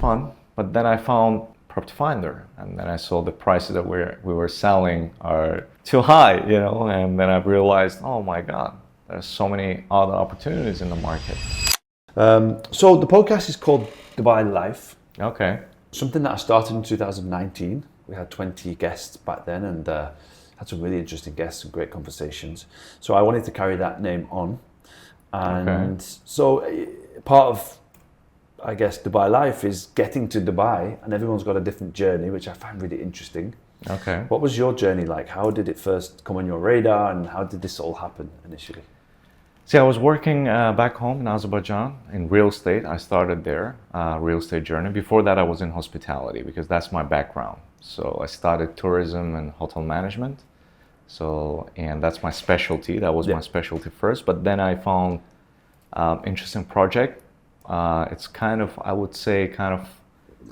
fun. But then I found Property Finder, and then I saw the prices that we were selling are too high, and then I realized, oh my God, there's so many other opportunities in the market. So the podcast is called Dubai Life. Okay. Something that I started in 2019. We had 20 guests back then, and had some really interesting guests and great conversations. So I wanted to carry that name on. And so part of, I guess, Dubai Life is getting to Dubai, and everyone's got a different journey, which I find really interesting. Okay. What was your journey like? How did it first come on your radar, and how did this all happen initially? See, I was working back home in Azerbaijan in real estate. I started there, real estate journey. Before that, I was in hospitality because that's my background. So I started tourism and hotel management. And that's my specialty. That was my specialty first. But then I found interesting project. It's kind of, I would say, kind of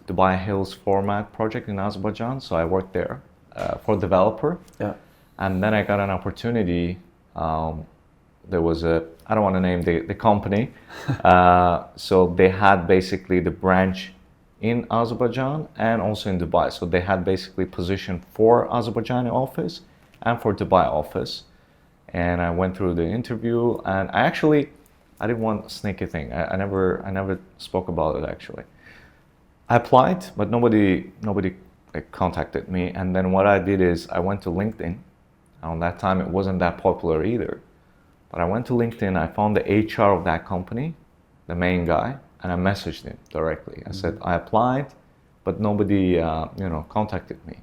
Dubai Hills format project in Azerbaijan. So I worked there for developer. Yeah. And then I got an opportunity. There was I don't want to name the company. So they had basically the branch in Azerbaijan and also in Dubai. So they had basically position for Azerbaijani office and for Dubai office. And I went through the interview, and I didn't want a sneaky thing. I never spoke about it actually. I applied, but nobody contacted me. And then what I did is I went to LinkedIn. On that time, it wasn't that popular either. But I went to LinkedIn, I found the HR of that company, the main guy, and I messaged him directly. I said, I applied, but nobody, contacted me.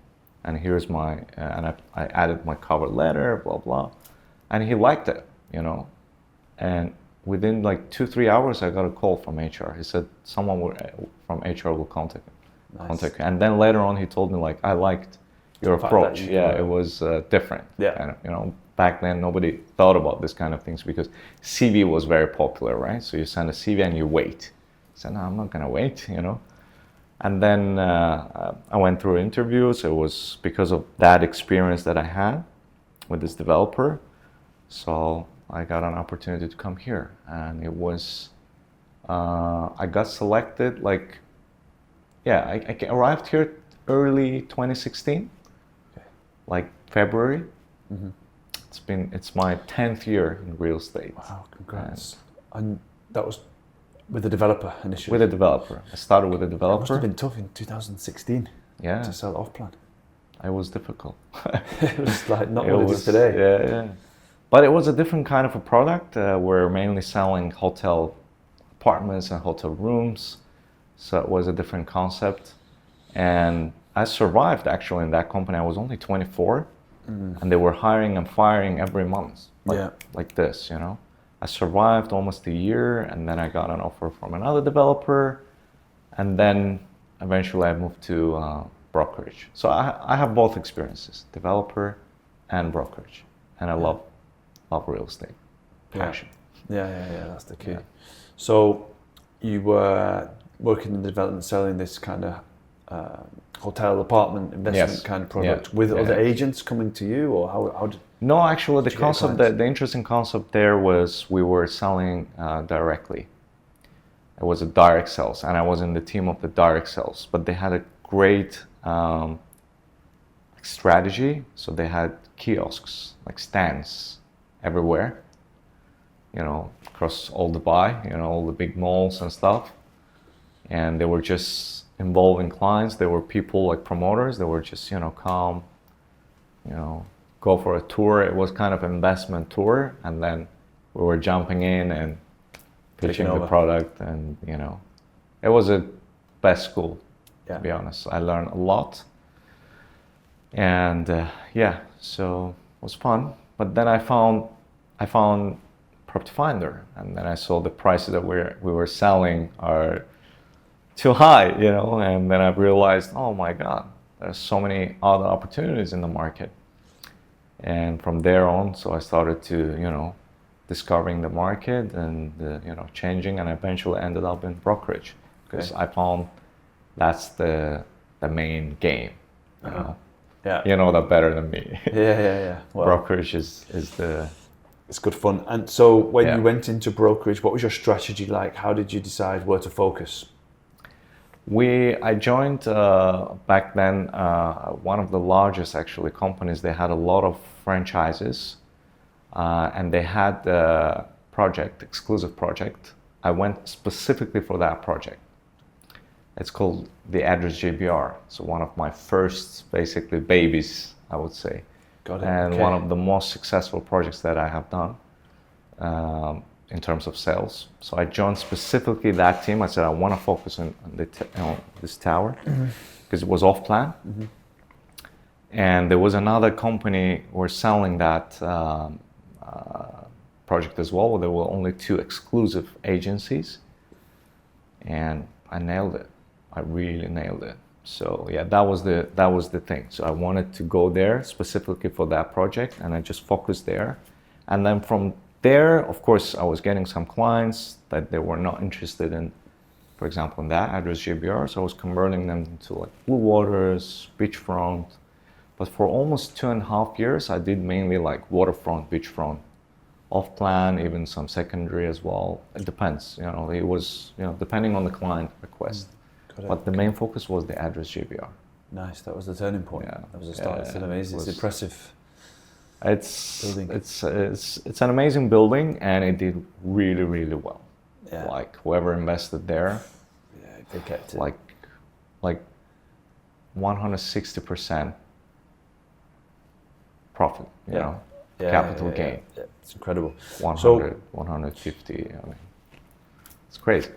And here's my, and I added my cover letter, blah, blah. And he liked it, And within like 2-3 hours, I got a call from HR. He said, someone from HR will contact you. And then later on, he told me like, I liked your approach. It was different. Yeah. And, back then, nobody thought about this kind of things because CV was very popular, right? So you send a CV and you wait. I said, no, I'm not gonna wait, And then I went through interviews. It was because of that experience that I had with this developer. So I got an opportunity to come here, and it was, I got selected I arrived here early 2016, like February. Mm-hmm. It's my 10th year in real estate. Wow, congrats. And that was with the developer initially? With a developer. I started with a developer. It must have been tough in 2016 to sell off plan. It was difficult. It was like not what it is today. Yeah. But it was a different kind of a product. We're mainly selling hotel apartments and hotel rooms. So it was a different concept. And I survived actually in that company. I was only 24. And they were hiring and firing every month, like this, I survived almost a year, and then I got an offer from another developer, and then eventually I moved to brokerage. So I have both experiences, developer and brokerage, and I love real estate, passion. Yeah, that's the key. So you were working in the development, selling this kind of hotel, apartment, investment kind of product with other agents coming to you, or how did? No, actually, the concept, the interesting concept there was we were selling directly. It was a direct sales, and I was in the team of the direct sales. But they had a great strategy. So they had kiosks, like stands, everywhere. Across all Dubai, all the big malls and stuff, and they were just involving clients. There were people like promoters. They were just, come, go for a tour. It was kind of an investment tour. And then we were jumping in and pitching the product. And, it was a best school, to be honest. I learned a lot. And so it was fun. But then I found Property Finder. And then I saw the prices that we were selling are too high, and then I realized, oh my God, there's so many other opportunities in the market. And from there on, so I started to, discovering the market and, changing, and eventually ended up in brokerage because I found that's the main game, Yeah. You know that better than me. Yeah. Well, brokerage is the... It's good fun. And so when you went into brokerage, what was your strategy like? How did you decide where to focus? I joined back then one of the largest actually companies. They had a lot of franchises, and they had a project, exclusive project. I went specifically for that project. It's called the Address JBR. So one of my first, basically, babies, I would say. Got it. And Okay. one of the most successful projects that I have done in terms of sales. So I joined specifically that team. I said I want to focus on this tower because it was off plan. And there was another company who were selling that project as well. There were only 2 exclusive agencies, and I nailed it. I really nailed it. So yeah, that was the thing. So I wanted to go there specifically for that project, and I just focused there. And then from there, of course, I was getting some clients that they were not interested in, for example, in that Address JBR. So I was converting them into like Blue Waters, beachfront. But for almost 2.5 years, I did mainly like waterfront, beachfront, off plan, even some secondary as well. It depends, it was, depending on the client request. But the main focus was the Address JBR. Nice, that was the turning point. Yeah. That was the start. It's amazing. It's impressive. Building. It's an amazing building, and it did really, really well. Yeah. Like whoever invested there, Yeah, they kept it. like 160% profit, capital gain. Yeah. It's incredible. 100, 150, it's crazy.